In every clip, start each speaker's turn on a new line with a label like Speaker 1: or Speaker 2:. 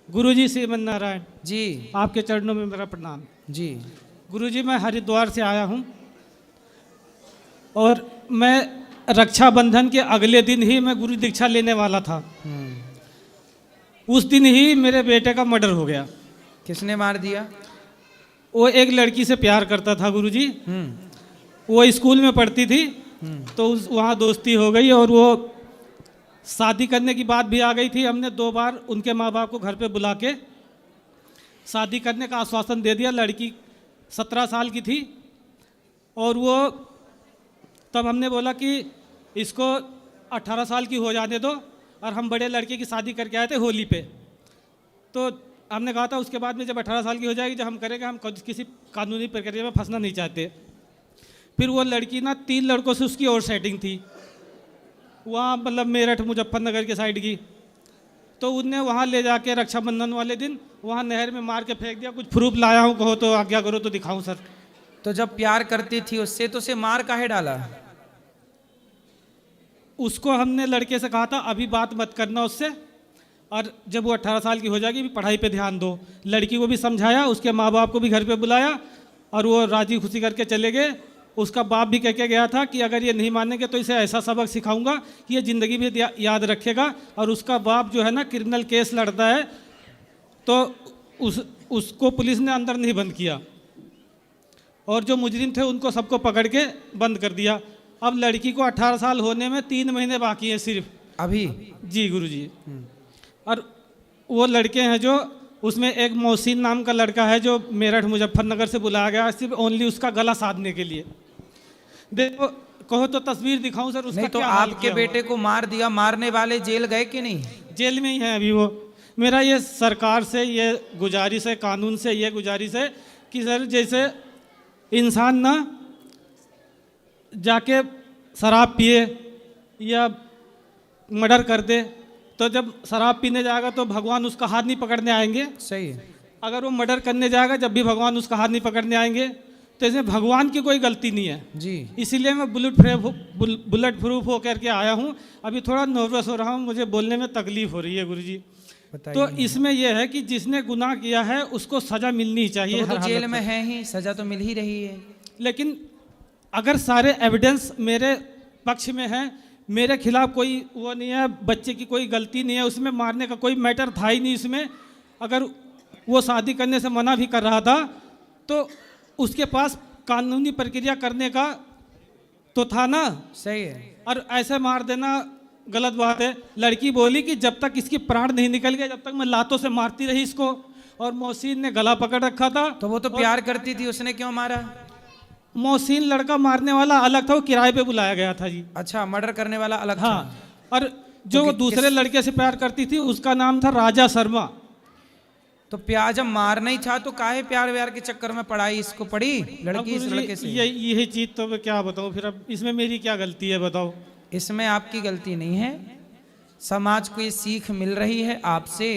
Speaker 1: गुरुजी श्रीमन नारायण
Speaker 2: जी
Speaker 1: आपके चरणों में मेरा प्रणाम।
Speaker 2: जी।
Speaker 1: गुरुजी मैं हरिद्वार से आया हूँ और मैं रक्षाबंधन के अगले दिन ही मैं गुरु दीक्षा लेने वाला था। उस दिन ही मेरे बेटे का मर्डर हो गया।
Speaker 2: किसने मार दिया?
Speaker 1: वो एक लड़की से प्यार करता था गुरुजी। वो स्कूल में पढ़ती थी तो वहाँ दोस्ती हो गई और वो शादी करने की बात भी आ गई थी। हमने 2 बार उनके माँ बाप को घर पे बुला के शादी करने का आश्वासन दे दिया। लड़की 17 साल की थी और वो तब हमने बोला कि इसको 18 साल की हो जाने दो और हम बड़े लड़के की शादी करके आए थे होली पे। तो हमने कहा था उसके बाद में जब 18 साल की हो जाएगी जब हम करेंगे, हम किसी कानूनी प्रक्रिया में फंसना नहीं चाहते। फिर वो लड़की ना 3 लड़कों से उसकी और सेटिंग थी वहाँ, मतलब मेरठ मुजफ्फरनगर के साइड की। तो उनने वहाँ ले जाके रक्षाबंधन वाले दिन वहाँ नहर में मार के फेंक दिया। कुछ प्रूफ लाया हूँ, कहो तो आज्ञा करो तो दिखाऊं सर।
Speaker 2: तो जब प्यार करती थी उससे तो उसे मार काहे डाला?
Speaker 1: उसको हमने लड़के से कहा था अभी बात मत करना उससे, और जब वो 18 साल की हो जाएगी भी पढ़ाई पे ध्यान दो। लड़की को भी समझाया, उसके माँ बाप को भी घर पे बुलाया और वो राजी खुशी करके चले गए। उसका बाप भी कह के गया था कि अगर ये नहीं मानेंगे तो इसे ऐसा सबक सिखाऊंगा कि ये ज़िंदगी में याद रखेगा। और उसका बाप जो है ना क्रिमिनल केस लड़ता है, तो उसको पुलिस ने अंदर नहीं बंद किया और जो मुजरिम थे उनको सबको पकड़ के बंद कर दिया। अब लड़की को 18 साल होने में 3 महीने बाकी हैं सिर्फ
Speaker 2: अभी।
Speaker 1: जी गुरुजी। और वो लड़के हैं जो उसमें एक मोहसिन नाम का लड़का है जो मेरठ मुजफ्फरनगर से बुलाया गया सिर्फ ओनली उसका गला साधने के लिए। देखो कहो तो तस्वीर दिखाऊं सर उसका।
Speaker 2: नहीं तो
Speaker 1: क्या हाल
Speaker 2: आपके
Speaker 1: किया
Speaker 2: बेटे को मार दिया, मारने वाले जेल गए कि नहीं?
Speaker 1: जेल में ही है अभी वो। मेरा ये सरकार से ये गुजारिश है, कानून से ये गुजारिश है कि सर जैसे इंसान ना जाके शराब पिए या मर्डर कर दे, तो जब शराब पीने जाएगा तो भगवान उसका हाथ नहीं पकड़ने आएंगे।
Speaker 2: सही है।
Speaker 1: अगर वो मर्डर करने जाएगा जब भी भगवान उसका हाथ नहीं पकड़ने आएंगे। तो इसमें भगवान की कोई गलती नहीं है
Speaker 2: जी।
Speaker 1: इसीलिए मैं बुलेट प्रूफ हो करके आया हूँ। अभी थोड़ा नर्वस हो रहा हूँ, मुझे बोलने में तकलीफ हो रही है गुरुजी। तो इसमें यह है कि जिसने गुनाह किया है उसको सजा मिलनी चाहिए।
Speaker 2: तो जेल में है ही, सजा तो मिल ही रही है।
Speaker 1: लेकिन अगर सारे एविडेंस मेरे पक्ष में है, मेरे खिलाफ कोई वो नहीं है, बच्चे की कोई गलती नहीं है, उसमें मारने का कोई मैटर था ही नहीं इसमें। अगर वो शादी करने से मना भी कर रहा था तो उसके पास कानूनी प्रक्रिया करने का तो था ना।
Speaker 2: सही है।
Speaker 1: और ऐसे मार देना गलत बात है। लड़की बोली कि जब तक इसकी प्राण नहीं निकल गया जब तक मैं लातों से मारती रही इसको, और मोहसिन ने गला पकड़ रखा था।
Speaker 2: तो वो तो प्यार करती थी, उसने क्यों मारा?
Speaker 1: मोहसिन लड़का मारने वाला अलग था, वो किराए पे बुलाया गया था जी।
Speaker 2: अच्छा, मर्डर करने वाला अलग
Speaker 1: हाँ।
Speaker 2: था।
Speaker 1: और जो वो दूसरे लड़के से प्यार करती थी उसका नाम था राजा शर्मा।
Speaker 2: तो प्यार जब मारना ही था तो काहे प्यार व्यार के चक्कर में पढ़ाई इसको पड़ी लड़की इस लड़के से?
Speaker 1: यही चीज तो मैं क्या बताऊं फिर। अब इसमें मेरी क्या गलती है बताओ?
Speaker 2: इसमें आपकी गलती नहीं है। समाज को ये सीख मिल रही है आपसे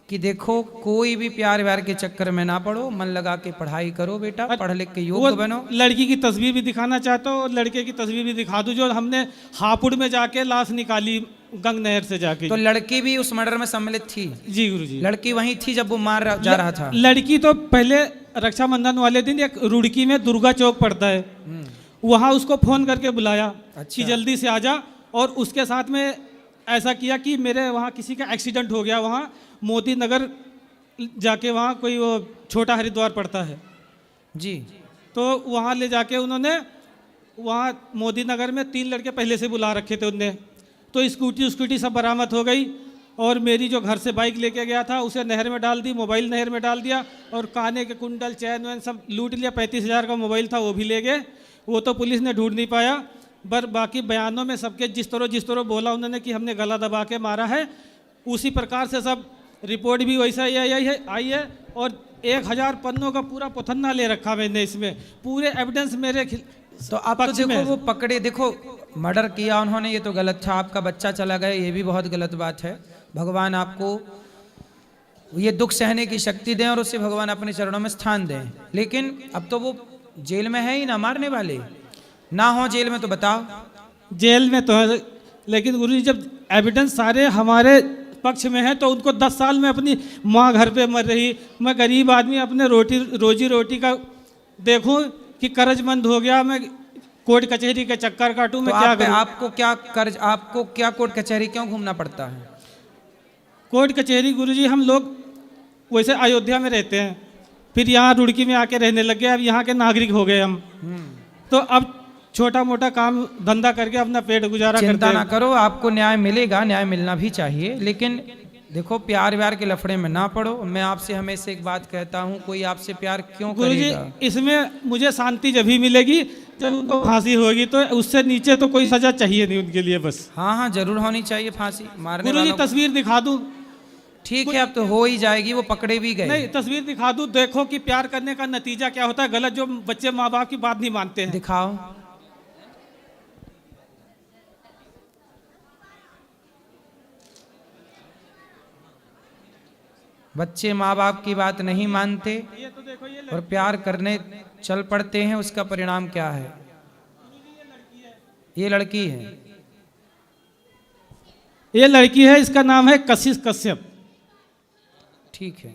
Speaker 2: कि देखो कोई भी प्यार व्यार के चक्कर में ना पड़ो, मन लगा के पढ़ाई करो बेटा, पढ़ लिख के योग्य बनो।
Speaker 1: लड़की की तस्वीर भी दिखाना चाहता हूँ और लड़के की तस्वीर भी दिखा दूं जो हमने हापुड़ में जाके लाश निकाली गंग नहर से जाके।
Speaker 2: तो लड़की भी उस मर्डर में सम्मिलित थी?
Speaker 1: जी गुरुजी।
Speaker 2: लड़की वहीं थी जब वो मार जा रहा था?
Speaker 1: लड़की तो पहले रक्षाबंधन वाले दिन एक रुड़की में दुर्गा चौक पड़ता है, वहां उसको फोन करके बुलाया कि जल्दी से आ जा। और उसके साथ में ऐसा किया कि मेरे वहाँ किसी का एक्सीडेंट हो गया, वहाँ मोती नगर जाके वहाँ कोई वो छोटा हरिद्वार पड़ता है
Speaker 2: जी।
Speaker 1: तो वहाँ ले जाके उन्होंने वहाँ मोदी नगर में 3 लड़के पहले से बुला रखे थे उनने। तो स्कूटी सब बरामद हो गई और मेरी जो घर से बाइक लेके गया था उसे नहर में डाल दी, मोबाइल नहर में डाल दिया और काने के कुंडल चैन वैन सब लूट लिया। 35,000 का मोबाइल था वो भी ले गए। वो तो पुलिस ने ढूंढ नहीं पाया, पर बाकी बयानों में सबके जिस तरह बोला उन्होंने कि हमने गला दबा के मारा है, उसी प्रकार से सब रिपोर्ट भी वैसा ही आई है। और 1000 पन्नों का पूरा पुथन्ना ले रखा मैंने, इसमें पूरे एविडेंस मेरे।
Speaker 2: तो आप तो देखो वो पकड़े, देखो मर्डर किया उन्होंने, ये तो गलत था। आपका बच्चा चला गया, ये भी बहुत गलत बात है। भगवान आपको ये दुख सहने की शक्ति दें और उसे भगवान अपने चरणों में स्थान दें। लेकिन अब तो वो जेल में है ही ना, मारने वाले ना हो जेल में तो बताओ।
Speaker 1: जेल में तो है, लेकिन गुरुजी जब एविडेंस सारे हमारे पक्ष में हैं, तो उनको 10 साल में अपनी माँ घर पे मर रही, मैं गरीब आदमी अपने रोजी रोटी का देखूं कि कर्जमंद हो गया, मैं कोर्ट कचहरी के चक्कर काटूं, मैं क्या करूं?
Speaker 2: आपको क्या कोर्ट कचहरी क्यों घूमना पड़ता है?
Speaker 1: कोर्ट कचहरी गुरुजी, हम लोग वैसे अयोध्या में रहते हैं, फिर यहाँ रुड़की में आके रहने लग गए, अब यहाँ के नागरिक हो गए हम, तो अब छोटा मोटा काम धंधा करके अपना पेट गुजारा करते हैं।
Speaker 2: चिंता ना करो, आपको न्याय मिलेगा, न्याय मिलना भी चाहिए, लेकिन देखो प्यार व्यार के लफड़े में ना पड़ो। मैं आपसे हमेशा एक बात कहता हूँ, कोई आपसे प्यार क्यों करेगा?
Speaker 1: इसमें मुझे शांति जब भी मिलेगी जब उनको फांसी होगी, तो उससे नीचे तो कोई सजा चाहिए नहीं उनके लिए बस।
Speaker 2: हाँ हाँ, जरूर होनी चाहिए फांसी मारने
Speaker 1: गुरुजी तस्वीर दिखा दूं?
Speaker 2: ठीक है, अब तो हो ही जाएगी, वो पकड़े भी गए।
Speaker 1: नहीं, तस्वीर दिखा दूं, देखो कि प्यार करने का नतीजा क्या होता है। गलत जो बच्चे माँ बाप की बात नहीं मानते हैं।
Speaker 2: दिखाओ। बच्चे माँ बाप की बात नहीं मानते
Speaker 1: ये तो देखो, ये
Speaker 2: और प्यार करने चल पड़ते हैं, उसका परिणाम क्या है? ये लड़की है,
Speaker 1: ये लड़की है, इसका नाम है कशिश कश्यप।
Speaker 2: ठीक है,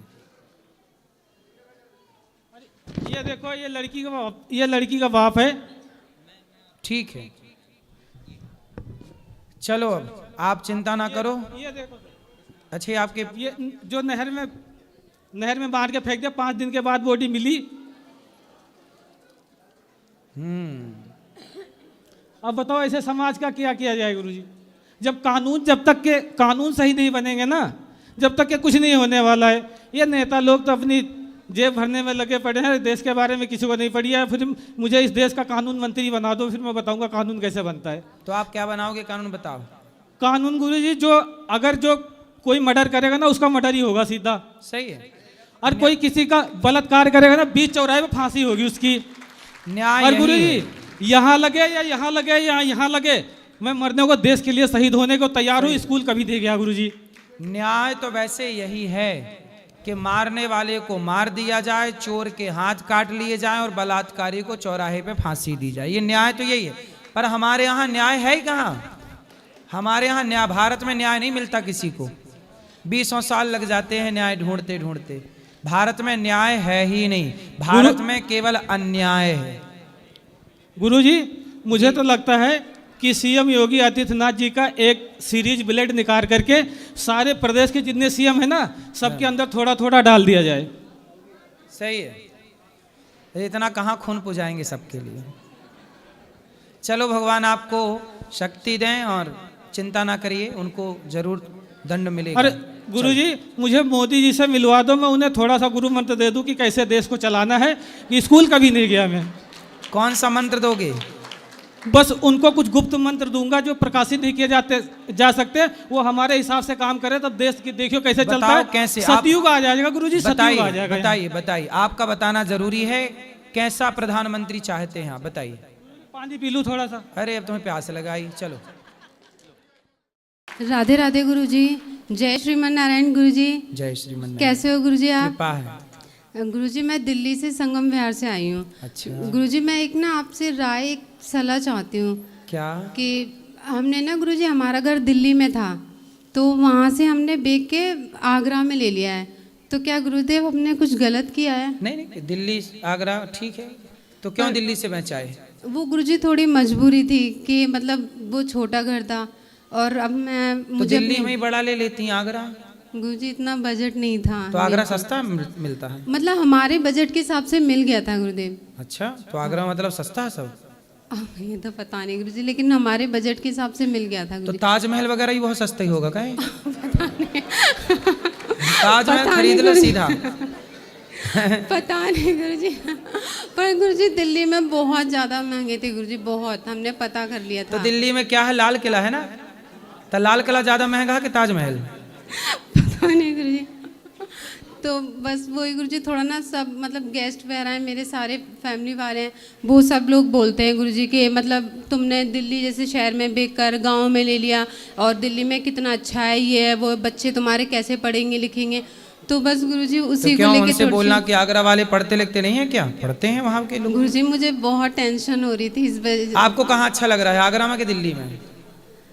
Speaker 1: ये देखो, ये लड़की का बाप है।
Speaker 2: ठीक है, चलो अब आप चिंता ना करो।
Speaker 1: ये देखो,
Speaker 2: अच्छे आपके
Speaker 1: ये जो नहर में मार के फेंक दिया, 5 दिन के बाद बॉडी मिली। अब बताओ ऐसे समाज का क्या किया जाए गुरुजी? जब तक के कानून सही नहीं बनेंगे ना, जब तक के कुछ नहीं होने वाला है। ये नेता लोग तो अपनी जेब भरने में लगे पड़े हैं, देश के बारे में किसी को नहीं पड़ी है। फिर मुझे इस देश का कानून मंत्री बना दो, फिर मैं बताऊंगा कानून कैसे बनता है।
Speaker 2: तो आप क्या बनाओगे कानून? बताओ।
Speaker 1: कानून गुरुजी, अगर कोई मर्डर करेगा ना, उसका मर्डर ही होगा सीधा।
Speaker 2: सही है।
Speaker 1: और कोई किसी का बलात्कार करेगा ना, बीच चौराहे पे फांसी होगी उसकी।
Speaker 2: न्याय
Speaker 1: और गुरुजी, यहाँ लगे या यहाँ लगे या यहाँ लगे, मैं मरने को, देश के लिए शहीद होने को तैयार हूँ। स्कूल कभी दे गया गुरुजी।
Speaker 2: न्याय तो वैसे यही है कि मारने वाले को मार दिया जाए, चोर के हाथ काट लिए जाए और बलात्कारी को चौराहे पे फांसी दी जाए। ये न्याय तो यही है। पर हमारे यहाँ न्याय है ही कहाँ? हमारे यहाँ न्याय, भारत में न्याय नहीं मिलता किसी को। 20 साल लग जाते हैं न्याय ढूंढते ढूंढते। भारत में न्याय है ही नहीं, भारत में केवल अन्याय है।
Speaker 1: गुरुजी, मुझे तो लगता है कि सीएम योगी आदित्यनाथ जी का एक सीरीज ब्लेड निकाल करके सारे प्रदेश के जितने सीएम है ना, सबके अंदर थोड़ा थोड़ा डाल दिया जाए।
Speaker 2: सही है। इतना कहाँ खून पुजाएंगे सबके लिए। चलो, भगवान आपको शक्ति दें और चिंता ना करिए, उनको जरूर दंड मिलेगा।
Speaker 1: अरे गुरुजी, मुझे मोदी जी से मिलवा दो, मैं उन्हें थोड़ा सा गुरु मंत्र दे दूं कि कैसे देश को चलाना है। कि स्कूल कभी नहीं गया मैं।
Speaker 2: कौन सा मंत्र दोगे?
Speaker 1: बस उनको कुछ गुप्त मंत्र दूंगा जो प्रकाशित नहीं किए जा सकते। वो हमारे हिसाब से काम करे, तब देश की देखियो कैसे चलता है।
Speaker 2: कैसे?
Speaker 1: सतयुग आ जाएगा गुरुजी, सतयुग आ जाएगा।
Speaker 2: बताइए, आपका बताना जरूरी है। कैसा प्रधानमंत्री चाहते हैं आप? बताइए।
Speaker 1: पानी पी लूं थोड़ा सा?
Speaker 2: अरे अब तुम्हें प्यास लगाई। चलो।
Speaker 3: राधे राधे गुरुजी। जय श्रीमन नारायण गुरुजी।
Speaker 2: जय श्रीमन नारायण।
Speaker 3: कैसे हो गुरुजी आप?
Speaker 2: कृपा है
Speaker 3: गुरुजी, मैं दिल्ली से संगम विहार से आई हूँ।
Speaker 2: अच्छा
Speaker 3: गुरुजी, मैं एक ना आपसे राय, एक सलाह चाहती हूँ।
Speaker 2: क्या?
Speaker 3: कि हमने ना गुरुजी, हमारा घर दिल्ली में था, तो वहाँ से हमने बेच के आगरा में ले लिया है। तो क्या गुरुदेव हमने कुछ गलत किया है?
Speaker 2: नहीं, दिल्ली आगरा ठीक है, तो क्यों दिल्ली से बेचाए?
Speaker 3: वो गुरुजी थोड़ी मजबूरी थी कि मतलब वो छोटा घर था, और अब मैं
Speaker 2: तो
Speaker 3: मुझे
Speaker 2: दिल्ली में ही बड़ा ले लेती आगरा।
Speaker 3: गुरुजी, इतना बजट नहीं था।
Speaker 2: तो आगरा सस्ता मिलता है?
Speaker 3: मतलब हमारे बजट के हिसाब से मिल गया था गुरुदेव।
Speaker 2: अच्छा, तो आगरा मतलब सस्ता है सब?
Speaker 3: अब ये तो पता नहीं गुरुजी, लेकिन हमारे बजट के हिसाब से मिल गया था
Speaker 2: तो
Speaker 3: गुरुजी।
Speaker 2: ताजमहल वगैरह ही बहुत सस्ता ही होगा क्या?
Speaker 3: पता नहीं
Speaker 2: ताजमहल खरीद लो सीधा।
Speaker 3: पता नहीं गुरुजी, पर गुरुजी दिल्ली में बहुत ज्यादा महंगे थे गुरुजी, बहुत। हमने पता कर लिया था।
Speaker 2: तो दिल्ली में क्या है? लाल किला है ना? तो लाल किला ज्यादा महंगा है कि ताजमहल?
Speaker 3: पता नहीं गुरुजी। तो बस वही गुरुजी, थोड़ा ना सब मतलब गेस्ट वगैरह हैं, मेरे सारे फैमिली वाले हैं, वो सब लोग बोलते हैं गुरुजी कि मतलब तुमने दिल्ली जैसे शहर में बेचकर गांव में ले लिया, और दिल्ली में कितना अच्छा है, ये है वो, बच्चे तुम्हारे कैसे पढ़ेंगे लिखेंगे। तो बस गुरुजी उसी
Speaker 2: तो
Speaker 3: को लेके
Speaker 2: उनसे बोलना कि आगरा वाले पढ़ते लिखते नहीं है क्या? पढ़ते हैं वहाँ के लोग।
Speaker 3: गुरुजी मुझे बहुत टेंशन हो रही थी इस वजह।
Speaker 2: आपको कहाँ अच्छा लग रहा है, आगरा में कि दिल्ली में?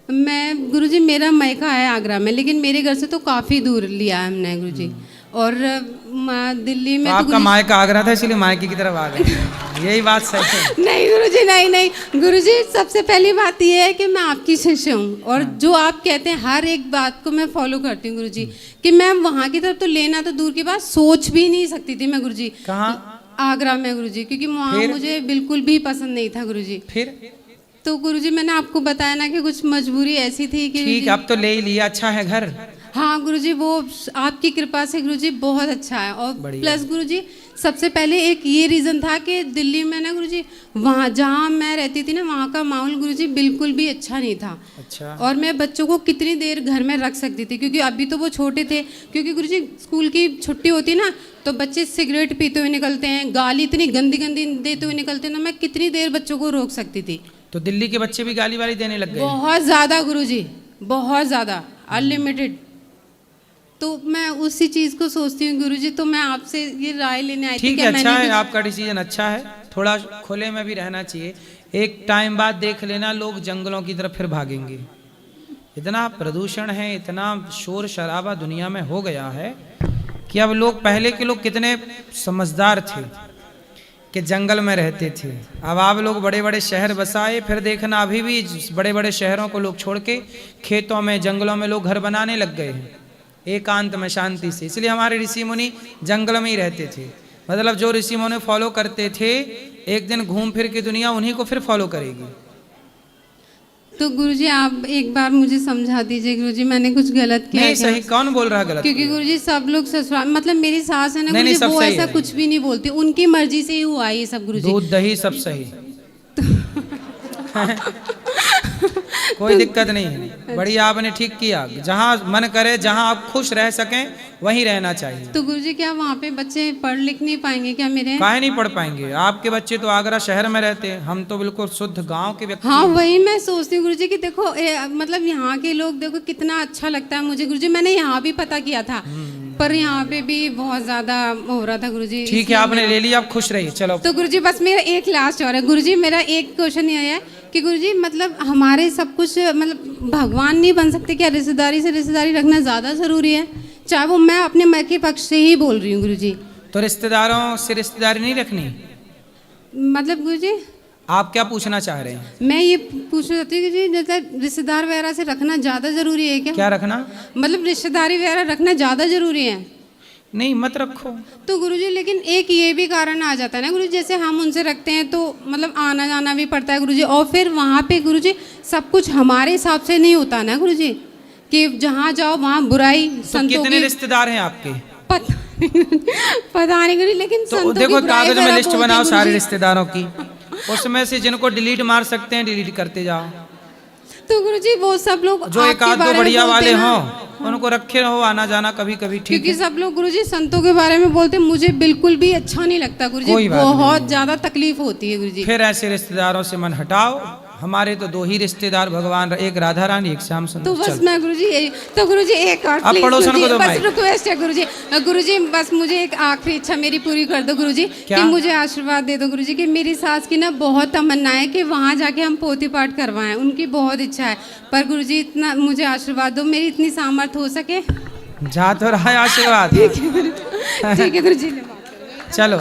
Speaker 3: मैं गुरुजी मेरा मायका है आगरा में, लेकिन मेरे घर से तो काफ़ी दूर लिया है हमने गुरुजी। और दिल्ली में
Speaker 2: तो आपका मायका आगरा था इसलिए मायके की तरफ आ गए, यही बात सही है।
Speaker 3: नहीं गुरुजी, नहीं गुरुजी, सबसे पहली बात ये है कि मैं आपकी शिष्य हूँ और जो आप कहते हैं हर एक बात को मैं फॉलो करती हूँ गुरुजी। कि मैं वहाँ की तरफ तो लेना तो दूर की बात, सोच भी नहीं सकती थी मैं गुरुजी।
Speaker 2: कहाँ?
Speaker 3: आगरा में गुरुजी, क्योंकि वहाँ मुझे बिल्कुल भी पसंद नहीं था गुरुजी।
Speaker 2: फिर
Speaker 3: तो गुरुजी मैंने आपको बताया ना कि कुछ मजबूरी ऐसी थी कि
Speaker 2: ठीक, अब तो ले ही लिया, अच्छा है घर।
Speaker 3: हाँ गुरुजी, वो आपकी कृपा से गुरुजी बहुत अच्छा है। और प्लस गुरुजी सबसे पहले एक ये रीज़न था कि दिल्ली में ना गुरुजी, वहाँ जहाँ मैं रहती थी ना, वहाँ का माहौल गुरुजी बिल्कुल भी अच्छा नहीं था।
Speaker 2: अच्छा।
Speaker 3: और मैं बच्चों को कितनी देर घर में रख सकती थी, क्योंकि अभी तो वो छोटे थे। क्योंकि गुरुजी स्कूल की छुट्टी होती ना, तो बच्चे सिगरेट पीते हुए निकलते हैं, गाली इतनी गंदी गंदी देते हुए निकलते हैं ना, मैं कितनी देर बच्चों को रोक सकती थी।
Speaker 2: तो दिल्ली के बच्चे भी गाली वाली देने लग गए?
Speaker 3: बहुत ज़्यादा गुरुजी, बहुत ज़्यादा, अनलिमिटेड। तो मैं उसी चीज़ को सोचती हूँ गुरुजी, तो मैं आपसे ये राय लेने आई थी।
Speaker 2: ठीक है, अच्छा है, आपका डिसीजन अच्छा है। थोड़ा खुले में भी रहना चाहिए। एक टाइम बाद देख लेना लोग जंगलों की तरफ फिर भागेंगे। इतना प्रदूषण है, इतना शोर शराबा दुनिया में हो गया है कि अब लोग, पहले के लोग कितने समझदार थे कि जंगल में रहते थे। अब आप लोग बड़े बड़े शहर बसाए, फिर देखना अभी भी बड़े बड़े शहरों को लोग छोड़ के खेतों में, जंगलों में लोग घर बनाने लग गए हैं, एकांत में, शांति से। इसलिए हमारे ऋषि मुनि जंगल में ही रहते थे। मतलब जो ऋषि मुनि फॉलो करते थे, एक दिन घूम फिर के दुनिया उन्हीं को फिर फॉलो करेगी।
Speaker 3: तो गुरुजी आप एक बार मुझे समझा दीजिए गुरुजी, मैंने कुछ गलत किया?
Speaker 2: नहीं, सही। कौन बोल रहा है गलत?
Speaker 3: क्योंकि गुरुजी सब लोग ससुराल, मतलब मेरी सास है ना गुरुजी, वो ऐसा कुछ भी नहीं बोलती, उनकी मर्जी से ही हुआ ये सब गुरुजी।
Speaker 2: दूध दही सब सही कोई दिक्कत नहीं है, बढ़िया, आपने ठीक किया। जहाँ मन करे, जहाँ आप खुश रह सकें वहीं रहना चाहिए।
Speaker 3: तो गुरुजी क्या वहाँ पे बच्चे पढ़ लिख नहीं पाएंगे क्या मेरे?
Speaker 2: काहे नहीं पढ़ पाएंगे? आपके बच्चे तो आगरा शहर में रहते हैं, हम तो बिल्कुल शुद्ध गांव के व्यक्ति।
Speaker 3: हाँ वही मैं सोचती हूँ गुरुजी कि देखो मतलब यहाँ के लोग देखो कितना अच्छा लगता है मुझे गुरुजी। मैंने यहाँ भी पता किया था, पर यहाँ पे भी बहुत ज्यादा हो रहा था गुरुजी।
Speaker 2: ठीक है, आपने ले लिया, आप खुश रहिए। चलो
Speaker 3: तो गुरुजी बस मेरा एक लास्ट और है गुरुजी, मेरा एक क्वेश्चन ये है कि गुरुजी मतलब हमारे सब कुछ, मतलब भगवान नहीं बन सकते क्या? रिश्तेदारी से रिश्तेदारी रखना ज़्यादा ज़रूरी है, चाहे वो मैं अपने मैं के पक्ष से ही बोल रही हूँ गुरुजी।
Speaker 2: तो रिश्तेदारों से रिश्तेदारी नहीं रखनी?
Speaker 3: मतलब गुरुजी
Speaker 2: आप क्या पूछना चाह रहे हैं?
Speaker 3: मैं ये पूछना चाहती हूँ कि जैसे रिश्तेदार वगैरह से रखना ज़्यादा ज़रूरी है क्या?
Speaker 2: क्या रखना?
Speaker 3: मतलब रिश्तेदारी वगैरह रखना ज़्यादा ज़रूरी है?
Speaker 2: नहीं, मत रखो।
Speaker 3: तो गुरुजी लेकिन एक ये भी कारण आ जाता है ना गुरुजी, जैसे हम उनसे रखते हैं तो मतलब आना जाना भी पड़ता है गुरुजी, और फिर वहाँ पे गुरुजी सब कुछ हमारे हिसाब से नहीं होता ना गुरुजी, कि जहाँ जाओ वहाँ बुराई।
Speaker 2: तो कितने रिश्तेदार हैं आपके?
Speaker 3: पता नहीं गुरुजी, लेकिन
Speaker 2: तो देखो कागज में लिस्ट बनाओ सारे रिश्तेदारों की, उसमें से जिनको डिलीट मार सकते हैं डिलीट करते जाओ।
Speaker 3: तो गुरुजी वो सब लोग
Speaker 2: जो एक आध दो बढ़िया वाले हों उनको रखे रहो, आना जाना कभी कभी, ठीक है?
Speaker 3: क्योंकि सब लोग गुरुजी संतों के बारे में बोलते, मुझे बिल्कुल भी अच्छा नहीं लगता गुरुजी, बहुत ज्यादा तकलीफ होती है गुरुजी।
Speaker 2: फिर ऐसे रिश्तेदारों से मन हटाओ। हमारे तो दो ही रिश्तेदार भगवान, एक राधा रानी, एक श्याम सुंदर।
Speaker 3: तो बस मैं गुरुजी यही, तो गुरुजी एक और
Speaker 2: अब पड़ोसन को दो
Speaker 3: बस रिक्वेस्ट है गुरुजी, गुरुजी बस मुझे एक आखिरी इच्छा मेरी पूरी कर दो गुरुजी, कि मुझे आशीर्वाद दे दो गुरुजी कि मेरी सास की ना बहुत तमन्ना है कि वहाँ जाके हम पोथी पाठ करवाएं, उनकी बहुत इच्छा है, पर गुरुजी इतना मुझे आशीर्वाद दो, मेरी इतनी सामर्थ्य हो सके।
Speaker 2: जा तो रहा है आशीर्वाद।
Speaker 3: ठीक है गुरुजी।
Speaker 2: चलो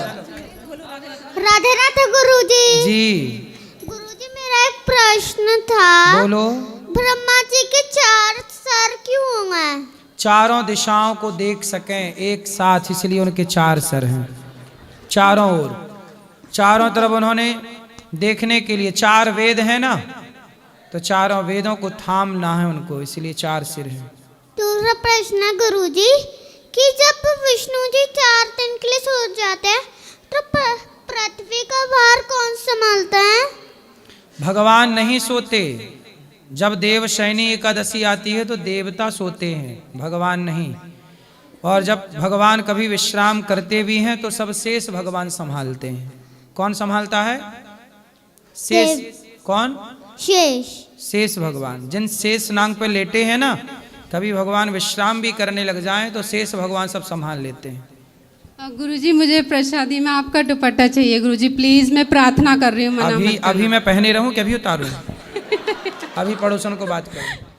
Speaker 4: राधे राधे गुरुजी।
Speaker 2: जी
Speaker 4: गुरुजी मेरा एक प्रश्न था।
Speaker 2: बोलो।
Speaker 4: ब्रह्मा जी के 4 सर क्यों हैं?
Speaker 2: चारों दिशाओं को देख सकें एक साथ, इसलिए उनके 4 सर हैं। चारों ओर, चारों तरफ उन्होंने देखने के लिए, 4 वेद हैं ना, तो चारों वेदों को थामना है उनको, इसलिए 4 सिर हैं।
Speaker 4: दूसरा प्रश्न है गुरुजी कि जब विष्णु जी 4 दिन के लिए सो जाते हैं तो पृथ्वी का भार कौन संभालता है?
Speaker 2: भगवान नहीं सोते। जब देवशयनी एकादशी आती है तो देवता सोते हैं, भगवान नहीं। और जब भगवान कभी विश्राम करते भी हैं तो सब शेष भगवान संभालते हैं। कौन संभालता है? शेष। कौन? शेष। शेष भगवान। जिन शेष नांग पर लेटे हैं ना, कभी भगवान विश्राम भी करने लग जाएं तो शेष भगवान सब संभाल लेते हैं।
Speaker 3: गुरुजी मुझे प्रसादी में आपका दुपट्टा चाहिए गुरुजी, प्लीज, मैं प्रार्थना कर रही हूँ।
Speaker 2: अभी मैं पहने रहूं कि अभी उतारूं? अभी पड़ोसन को बात करो।